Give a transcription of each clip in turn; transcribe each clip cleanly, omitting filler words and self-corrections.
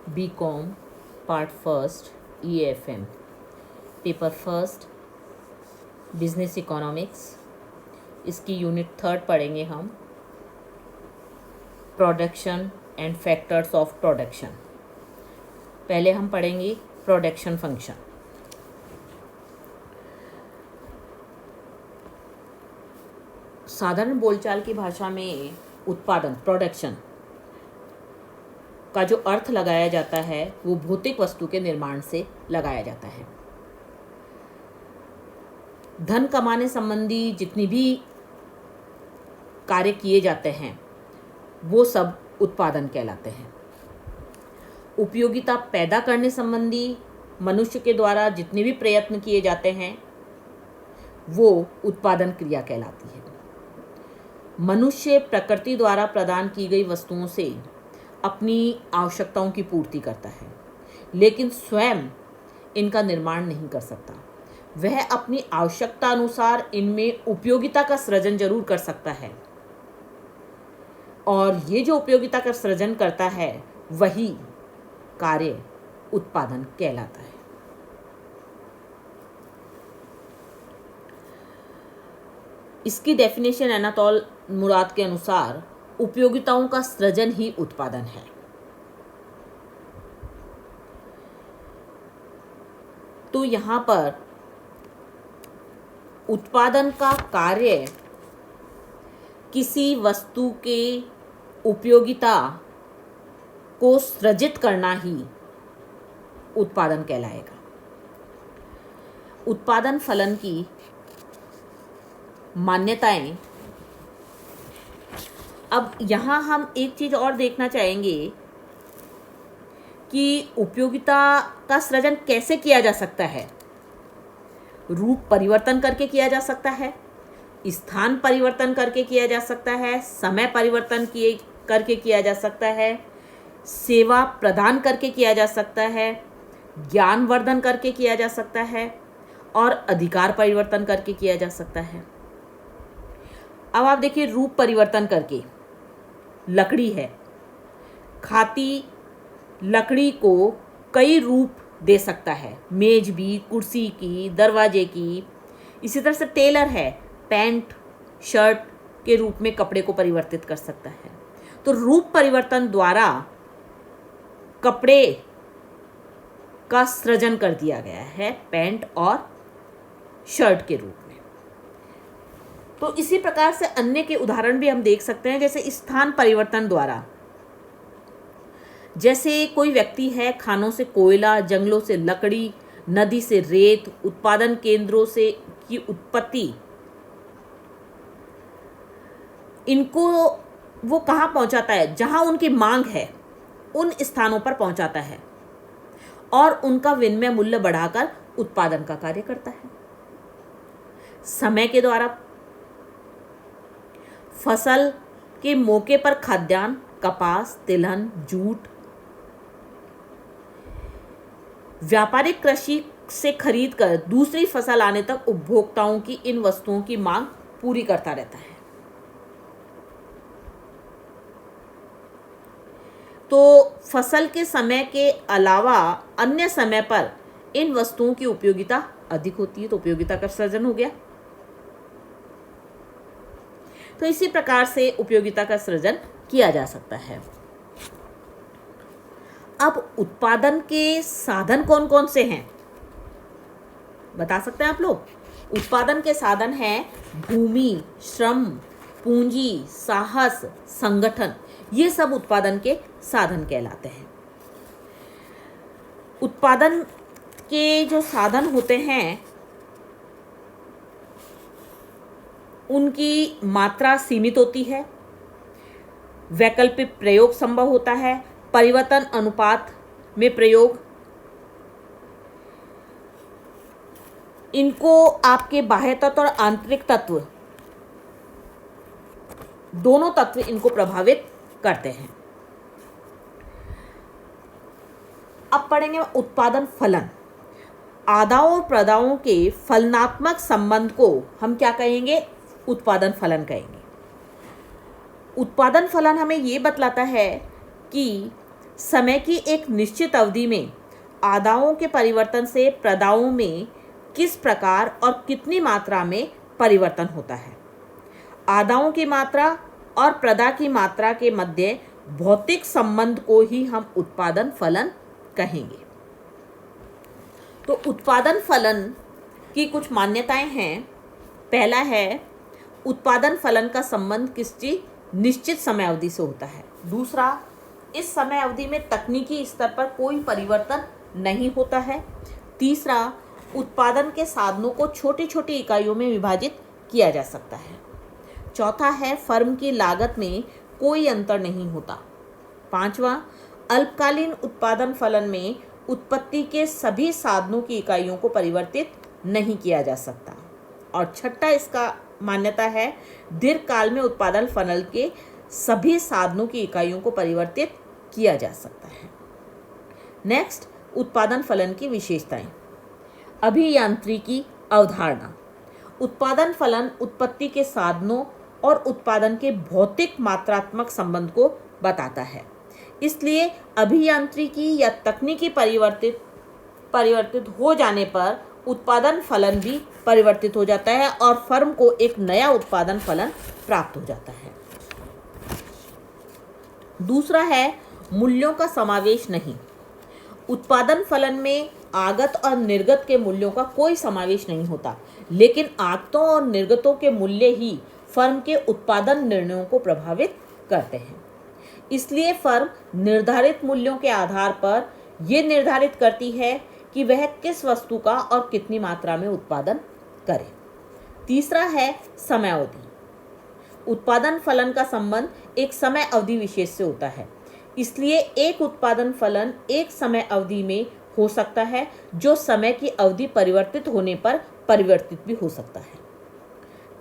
BCom part first EFM paper first business economics. इसकी unit 3 पढ़ेंगे हम, production and factors of production. पहले हम पढ़ेंगे प्रोडक्शन फंक्शन। साधारण बोलचाल की भाषा में उत्पादन प्रोडक्शन का जो अर्थ लगाया जाता है वो भौतिक वस्तु के निर्माण से लगाया जाता है। धन कमाने संबंधी जितनी भी कार्य किए जाते हैं वो सब उत्पादन कहलाते हैं। उपयोगिता पैदा करने संबंधी मनुष्य के द्वारा जितने भी प्रयत्न किए जाते हैं वो उत्पादन क्रिया कहलाती है। मनुष्य प्रकृति द्वारा प्रदान की गई वस्तुओं से अपनी आवश्यकताओं की पूर्ति करता है, लेकिन स्वयं इनका निर्माण नहीं कर सकता। वह अपनी आवश्यकता अनुसार इनमें उपयोगिता का सृजन जरूर कर सकता है, और ये जो उपयोगिता का सृजन करता है वही कार्य उत्पादन कहलाता है। इसकी डेफिनेशन एनातोल मुराद के अनुसार उपयोगिताओं का सृजन ही उत्पादन है। तो यहाँ पर उत्पादन का कार्य किसी वस्तु के उपयोगिता को सृजित करना ही उत्पादन कहलाएगा। उत्पादन फलन की मान्यताएं। अब यहाँ हम एक चीज़ और देखना चाहेंगे कि उपयोगिता का सृजन कैसे किया जा सकता है। रूप परिवर्तन करके किया जा सकता है, स्थान परिवर्तन करके किया जा सकता है, समय परिवर्तन करके किया जा सकता है, सेवा प्रदान करके किया जा सकता है, ज्ञानवर्धन करके किया जा सकता है, और अधिकार परिवर्तन करके किया जा सकता है। अब आप देखिए, रूप परिवर्तन करके लकड़ी है, खाती लकड़ी को कई रूप दे सकता है, मेज भी, कुर्सी की, दरवाजे की। इसी तरह से टेलर है, पैंट शर्ट के रूप में कपड़े को परिवर्तित कर सकता है। तो रूप परिवर्तन द्वारा कपड़े का सृजन कर दिया गया है पैंट और शर्ट के रूप में। तो इसी प्रकार से अन्य के उदाहरण भी हम देख सकते हैं, जैसे स्थान परिवर्तन द्वारा। जैसे कोई व्यक्ति है, खानों से कोयला, जंगलों से लकड़ी, नदी से रेत, उत्पादन केंद्रों से की उत्पत्ति, इनको वो कहाँ पहुंचाता है, जहां उनकी मांग है उन स्थानों पर पहुंचाता है और उनका विनिमय मूल्य बढ़ाकर उत्पादन का कार्य करता है। समय के द्वारा फसल के मौके पर खाद्यान्न, कपास, तिलहन, जूट, व्यापारिक कृषि से खरीद कर दूसरी फसल आने तक उपभोक्ताओं की इन वस्तुओं की मांग पूरी करता रहता है। तो फसल के समय के अलावा अन्य समय पर इन वस्तुओं की उपयोगिता अधिक होती है, तो उपयोगिता का सृजन हो गया। तो इसी प्रकार से उपयोगिता का सृजन किया जा सकता है। अब उत्पादन के साधन कौन कौन से हैं, बता सकते हैं आप लोग? उत्पादन के साधन हैं भूमि, श्रम, पूंजी, साहस, संगठन। ये सब उत्पादन के साधन कहलाते हैं। उत्पादन के जो साधन होते हैं उनकी मात्रा सीमित होती है, वैकल्पिक प्रयोग संभव होता है, परिवर्तन अनुपात में प्रयोग। इनको आपके बाह्य तत्व और आंतरिक तत्व, दोनों तत्व इनको प्रभावित करते हैं। अब पढ़ेंगे उत्पादन फलन। आदाओं और प्रदाओं के फलनात्मक संबंध को हम क्या कहेंगे? उत्पादन फलन कहेंगे। उत्पादन फलन हमें ये बतलाता है कि समय की एक निश्चित अवधि में आदाओं के परिवर्तन से प्रदाओं में किस प्रकार और कितनी मात्रा में परिवर्तन होता है। आदाओं की मात्रा और प्रदा की मात्रा के मध्य भौतिक संबंध को ही हम उत्पादन फलन कहेंगे। तो उत्पादन फलन की कुछ मान्यताएं हैं। पहला है, उत्पादन फलन का संबंध किसी निश्चित समय अवधि से होता है। दूसरा, इस समय अवधि में तकनीकी स्तर पर कोई परिवर्तन नहीं होता है। तीसरा, उत्पादन के साधनों को छोटी छोटी इकाइयों में विभाजित किया जा सकता है। चौथा है, फर्म की लागत में कोई अंतर नहीं होता। पांचवा, अल्पकालीन उत्पादन फलन में उत्पत्ति के सभी साधनों की इकाइयों को परिवर्तित नहीं किया जा सकता। और छठा इसका मान्यता है, दीर्घकाल में उत्पादन फलन के सभी साधनों की इकाइयों को परिवर्तित किया जा सकता है। नेक्स्ट, उत्पादन फलन की विशेषताएं। अभियांत्रिकी अवधारणा। उत्पादन फलन उत्पत्ति के साधनों और उत्पादन के भौतिक मात्रात्मक संबंध को बताता है। इसलिए अभियांत्रिकी या तकनीकी परिवर्तित हो जाने पर उत्पादन फलन भी परिवर्तित हो जाता है और फर्म को एक नया उत्पादन फलन प्राप्त हो जाता है। दूसरा है, मूल्यों का समावेश नहीं। उत्पादन फलन में आगत और निर्गत के मूल्यों का कोई समावेश नहीं होता, लेकिन आगतों और निर्गतों के मूल्य ही फर्म के उत्पादन निर्णयों को प्रभावित करते हैं। इसलिए फर्म निर्धारित मूल्यों के आधार पर यह निर्धारित करती है कि वह किस वस्तु का और कितनी मात्रा में उत्पादन करे। तीसरा है, समय अवधि। उत्पादन फलन का संबंध एक समय अवधि विशेष से होता है। इसलिए एक उत्पादन फलन एक समय अवधि में हो सकता है, जो समय की अवधि परिवर्तित होने पर परिवर्तित भी हो सकता है।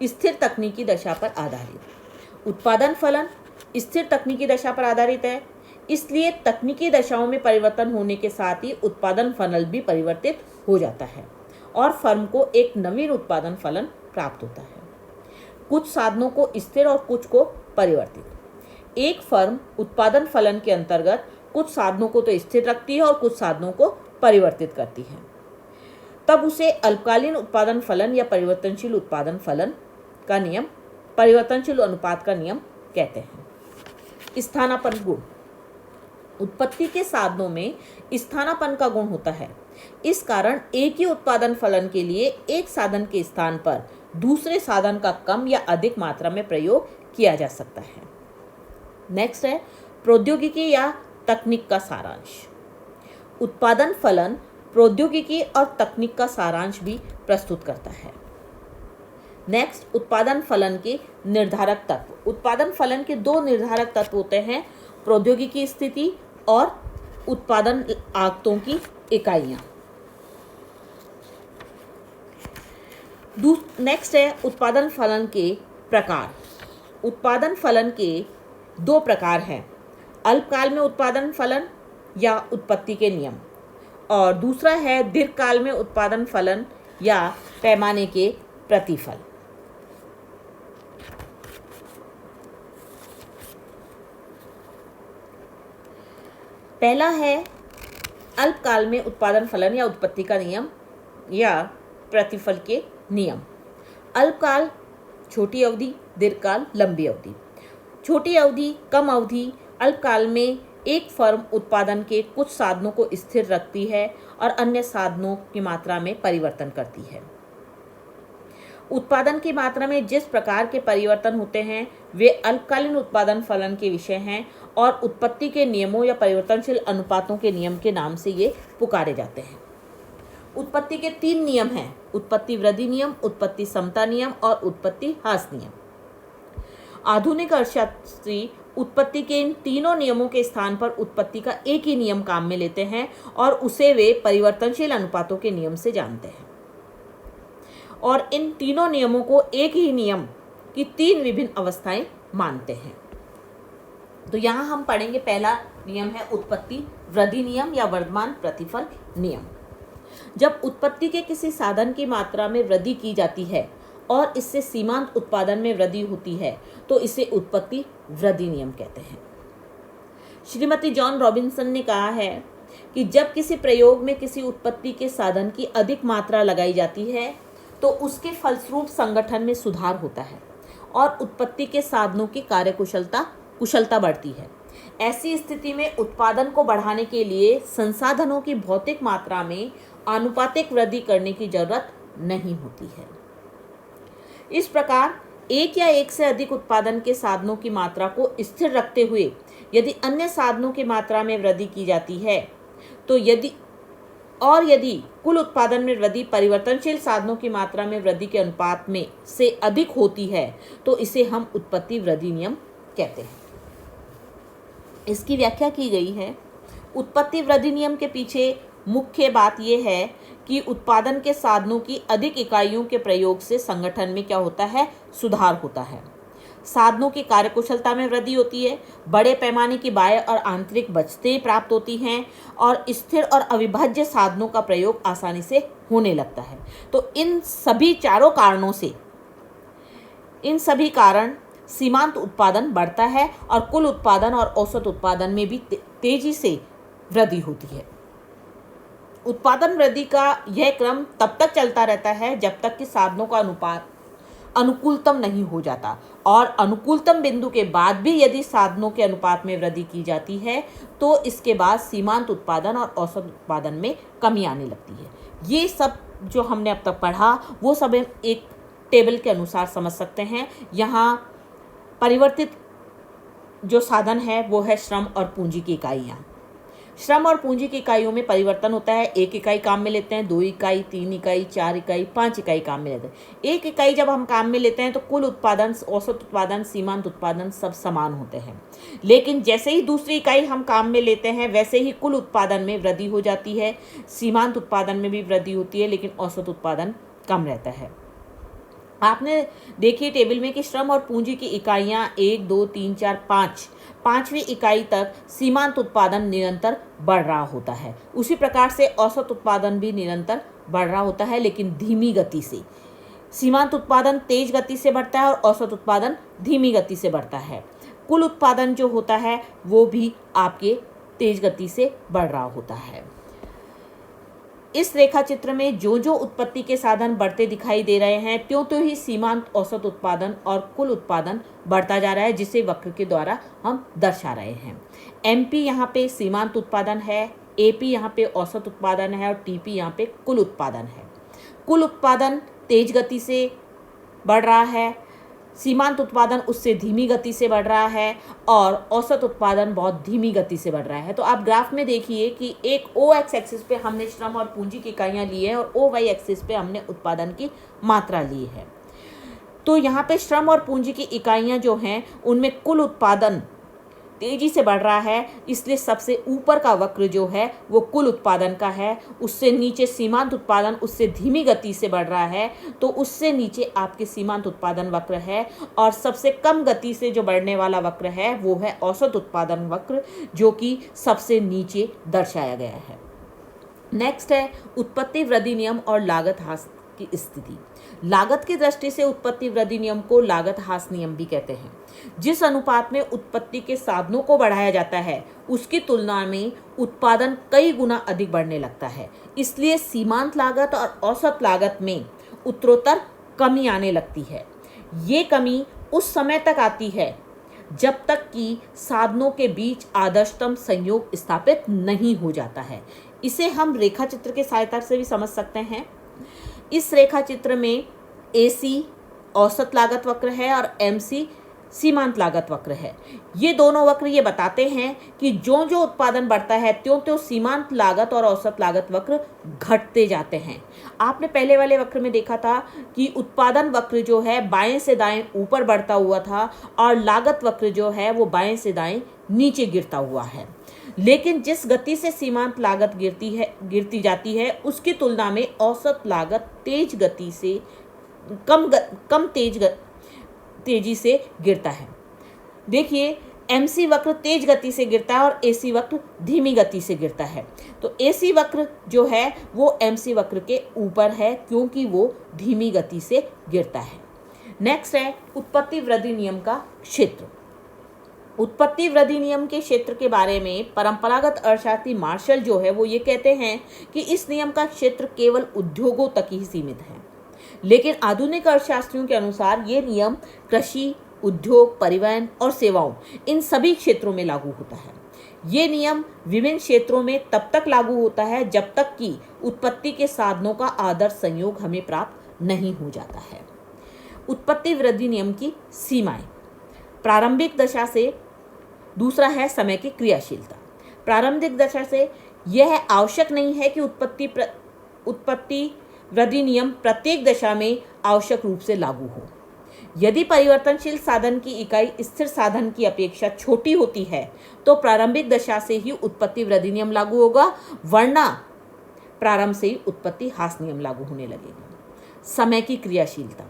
स्थिर तकनीकी दशा पर आधारित। उत्पादन फलन स्थिर तकनीकी दशा पर आधारित है, इसलिए तकनीकी दशाओं में परिवर्तन होने के साथ ही उत्पादन फलन भी परिवर्तित हो जाता है और फर्म को एक नवीन उत्पादन फलन प्राप्त होता है। कुछ साधनों को स्थिर और कुछ को परिवर्तित। एक फर्म उत्पादन फलन के अंतर्गत कुछ साधनों को तो स्थिर रखती है और कुछ साधनों को परिवर्तित करती है, तब उसे अल्पकालीन उत्पादन फलन या परिवर्तनशील उत्पादन फलन का नियम, परिवर्तनशील अनुपात का नियम कहते हैं। स्थानापन्न गुण। उत्पत्ति के साधनों में स्थानापन्न का गुण होता है। इस कारण एक ही उत्पादन फलन के लिए एक साधन के स्थान पर दूसरे साधन का कम या अधिक मात्रा में प्रयोग किया जा सकता है। नेक्स्ट है, प्रौद्योगिकी या तकनीक का सारांश। उत्पादन फलन प्रौद्योगिकी और तकनीक का सारांश भी प्रस्तुत करता है। नेक्स्ट, उत्पादन फलन के निर्धारक तत्व। उत्पादन फलन के दो निर्धारक तत्व होते हैं, प्रौद्योगिकी स्थिति और उत्पादन आगतों की इकाइयाँ। नेक्स्ट है, उत्पादन फलन के प्रकार। उत्पादन फलन के दो प्रकार हैं, अल्पकाल में उत्पादन फलन या उत्पत्ति के नियम, और दूसरा है दीर्घकाल में उत्पादन फलन या पैमाने के प्रतिफल। पहला है अल्पकाल में उत्पादन फलन या उत्पत्ति का नियम या प्रतिफल के नियम। अल्पकाल छोटी अवधि, दीर्घकाल लंबी अवधि। छोटी अवधि, कम अवधि। अल्पकाल में एक फर्म उत्पादन के कुछ साधनों को स्थिर रखती है और अन्य साधनों की मात्रा में परिवर्तन करती है। उत्पादन की मात्रा में जिस प्रकार के परिवर्तन होते हैं वे अल्पकालीन उत्पादन फलन के विषय हैं और उत्पत्ति के नियमों या परिवर्तनशील अनुपातों के नियम के नाम से ये पुकारे जाते हैं। उत्पत्ति के 3 नियम हैं, उत्पत्ति वृद्धि नियम, उत्पत्ति समता नियम और उत्पत्ति ह्रास नियम। आधुनिक अर्थशास्त्री उत्पत्ति के इन तीनों नियमों के स्थान पर उत्पत्ति का एक ही नियम काम में लेते हैं और उसे वे परिवर्तनशील अनुपातों के नियम से जानते हैं, और इन तीनों नियमों को एक ही नियम की 3 विभिन्न अवस्थाएं मानते हैं। तो यहाँ हम पढ़ेंगे, पहला नियम है उत्पत्ति वृद्धि नियम या वर्धमान प्रतिफल नियम। जब उत्पत्ति के किसी साधन की मात्रा में वृद्धि की जाती है और इससे सीमांत उत्पादन में वृद्धि होती है तो इसे उत्पत्ति वृद्धि नियम कहते हैं। श्रीमती जॉन रॉबिन्सन ने कहा है कि जब किसी प्रयोग में किसी उत्पत्ति के साधन की अधिक मात्रा लगाई जाती है तो उसके फलस्वरूप संगठन में सुधार होता है और उत्पत्ति के साधनों की कुशलता बढ़ती है। ऐसी स्थिति में उत्पादन को बढ़ाने के लिए संसाधनों की भौतिक मात्रा में आनुपातिक वृद्धि करने की जरूरत नहीं होती है। इस प्रकार एक या एक से अधिक उत्पादन के साधनों की मात्रा को स्थिर रखते हुए यदि अन्य साधनों की मात्रा में वृद्धि की जाती है तो यदि कुल उत्पादन में वृद्धि परिवर्तनशील साधनों की मात्रा में वृद्धि के अनुपात में से अधिक होती है तो इसे हम उत्पत्ति वृद्धि नियम कहते हैं। इसकी व्याख्या की गई है। उत्पत्ति वृद्धि नियम के पीछे मुख्य बात यह है कि उत्पादन के साधनों की अधिक इकाइयों के प्रयोग से संगठन में क्या होता है, सुधार होता है। साधनों की कार्यकुशलता में वृद्धि होती है, बड़े पैमाने की बाह्य और आंतरिक बचतें प्राप्त होती हैं और स्थिर और अविभाज्य साधनों का प्रयोग आसानी से होने लगता है। तो इन सभी चारों कारणों से सीमांत उत्पादन बढ़ता है और कुल उत्पादन और औसत उत्पादन में भी तेजी से वृद्धि होती है। उत्पादन वृद्धि का यह क्रम तब तक चलता रहता है जब तक कि साधनों का अनुपात अनुकूलतम नहीं हो जाता और अनुकूलतम बिंदु के बाद भी यदि साधनों के अनुपात में वृद्धि की जाती है तो इसके बाद सीमांत उत्पादन और औसत उत्पादन में कमी आने लगती है। ये सब जो हमने अब तक पढ़ा वो सब एक टेबल के अनुसार समझ सकते हैं। यहाँ परिवर्तित जो साधन है वो है श्रम और पूंजी की इकाइयाँ। श्रम और पूंजी की इकाइयों में परिवर्तन होता है। 1 इकाई काम में लेते हैं, 2 इकाई, 3 इकाई, 4 इकाई, 5 इकाई काम में लेते हैं। 1 इकाई जब हम काम में लेते हैं तो कुल उत्पादन, औसत उत्पादन, सीमांत उत्पादन सब समान होते हैं। लेकिन जैसे ही दूसरी इकाई हम काम में लेते हैं वैसे ही कुल उत्पादन में वृद्धि हो जाती है, सीमांत उत्पादन में भी वृद्धि होती है, लेकिन औसत उत्पादन कम रहता है। आपने देखिए टेबल में कि श्रम और पूंजी की इकाइयाँ 1, 2, 3, 4, 5 पांचवी इकाई तक सीमांत उत्पादन निरंतर बढ़ रहा होता है। उसी प्रकार से औसत उत्पादन भी निरंतर बढ़ रहा होता है, लेकिन धीमी गति से। सीमांत उत्पादन तेज गति से बढ़ता है और औसत उत्पादन धीमी गति से बढ़ता है। कुल उत्पादन जो होता है वो भी आपके तेज गति से बढ़ रहा होता है। इस रेखा चित्र में जो जो उत्पत्ति के साधन बढ़ते दिखाई दे रहे हैं त्यों त्यों ही सीमांत औसत उत्पादन और कुल उत्पादन बढ़ता जा रहा है, जिसे वक्र के द्वारा हम दर्शा रहे हैं। एमपी यहाँ पे सीमांत उत्पादन है, एपी यहाँ पे औसत उत्पादन है और टीपी यहाँ पे कुल उत्पादन है। कुल उत्पादन तेज गति से बढ़ रहा है, सीमांत उत्पादन उससे धीमी गति से बढ़ रहा है और औसत उत्पादन बहुत धीमी गति से बढ़ रहा है। तो आप ग्राफ में देखिए कि एक ओ एक्स एक्सिस पे हमने श्रम और पूंजी की इकाइयाँ ली है और ओ वाई एक्सिस पे हमने उत्पादन की मात्रा ली है। तो यहाँ पे श्रम और पूंजी की इकाइयाँ जो हैं उनमें कुल उत्पादन तेजी से बढ़ रहा है, इसलिए सबसे ऊपर का वक्र जो है वो कुल उत्पादन का है। उससे नीचे सीमांत उत्पादन उससे धीमी गति से बढ़ रहा है, तो उससे नीचे आपके सीमांत उत्पादन वक्र है और सबसे कम गति से जो बढ़ने वाला वक्र है वो है औसत उत्पादन वक्र, जो कि सबसे नीचे दर्शाया गया है। नेक्स्ट है उत्पत्ति वृद्धि नियम और लागत ह्रास की स्थिति। लागत की दृष्टि से उत्पत्ति वृद्धि नियम को लागत ह्रास नियम भी कहते हैं। जिस अनुपात में उत्पत्ति के साधनों को बढ़ाया जाता है उसकी तुलना में उत्पादन कई गुना अधिक बढ़ने लगता है, इसलिए सीमांत लागत और औसत लागत में उत्तरोत्तर कमी आने लगती है। ये कमी उस समय तक आती है जब तक कि साधनों के बीच आदर्शतम संयोग स्थापित नहीं हो जाता है। इसे हम रेखा चित्र के सहायता से भी समझ सकते हैं। इस रेखा चित्र में AC औसत लागत वक्र है और MC सीमांत लागत वक्र है। ये दोनों वक्र ये बताते हैं कि जो जो उत्पादन बढ़ता है त्यों त्यों सीमांत लागत और औसत लागत वक्र घटते जाते हैं। आपने पहले वाले वक्र में देखा था कि उत्पादन वक्र जो है बाएं से दाएं ऊपर बढ़ता हुआ था और लागत वक्र जो है वो बाएं से दाएं नीचे गिरता हुआ है। लेकिन जिस गति से सीमांत लागत गिरती जाती है उसकी तुलना में औसत लागत तेज गति से तेजी से गिरता है। देखिए MC वक्र तेज गति से गिरता है और AC वक्र धीमी गति से गिरता है। तो AC वक्र जो है वो MC वक्र के ऊपर है क्योंकि वो धीमी गति से गिरता है। नेक्स्ट है उत्पत्ति वृद्धि नियम का क्षेत्र। उत्पत्ति वृद्धि नियम के क्षेत्र के बारे में परंपरागत अर्थशास्त्री मार्शल जो है वो ये कहते हैं कि इस नियम का क्षेत्र केवल उद्योगों तक ही सीमित है, लेकिन आधुनिक अर्थशास्त्रियों के अनुसार ये नियम कृषि, उद्योग, परिवहन और सेवाओं इन सभी क्षेत्रों में लागू होता है। ये नियम विभिन्न क्षेत्रों में तब तक लागू होता है जब तक कि उत्पत्ति के साधनों का आदर्श संयोग हमें प्राप्त नहीं हो जाता है। उत्पत्ति वृद्धि नियम की सीमाएं। प्रारंभिक दशा से दूसरा है समय की क्रियाशीलता। प्रारंभिक दशा से यह आवश्यक नहीं है कि उत्पत्ति वृद्धि नियम प्रत्येक दशा में आवश्यक रूप से लागू हो। यदि परिवर्तनशील साधन की इकाई स्थिर साधन की अपेक्षा छोटी होती है तो प्रारंभिक दशा से ही उत्पत्ति वृद्धि नियम लागू होगा, वरना प्रारंभ से ही उत्पत्ति ह्रास नियम लागू होने लगेगा। समय की क्रियाशीलता।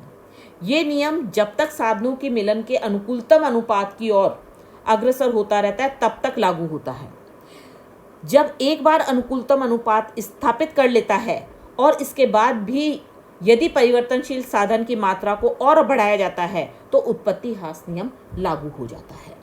ये नियम जब तक साधनों के मिलन के अनुकूलतम अनुपात की ओर अग्रसर होता रहता है तब तक लागू होता है। जब एक बार अनुकूलतम अनुपात स्थापित कर लेता है और इसके बाद भी यदि परिवर्तनशील साधन की मात्रा को और बढ़ाया जाता है तो उत्पत्ति ह्रास नियम लागू हो जाता है।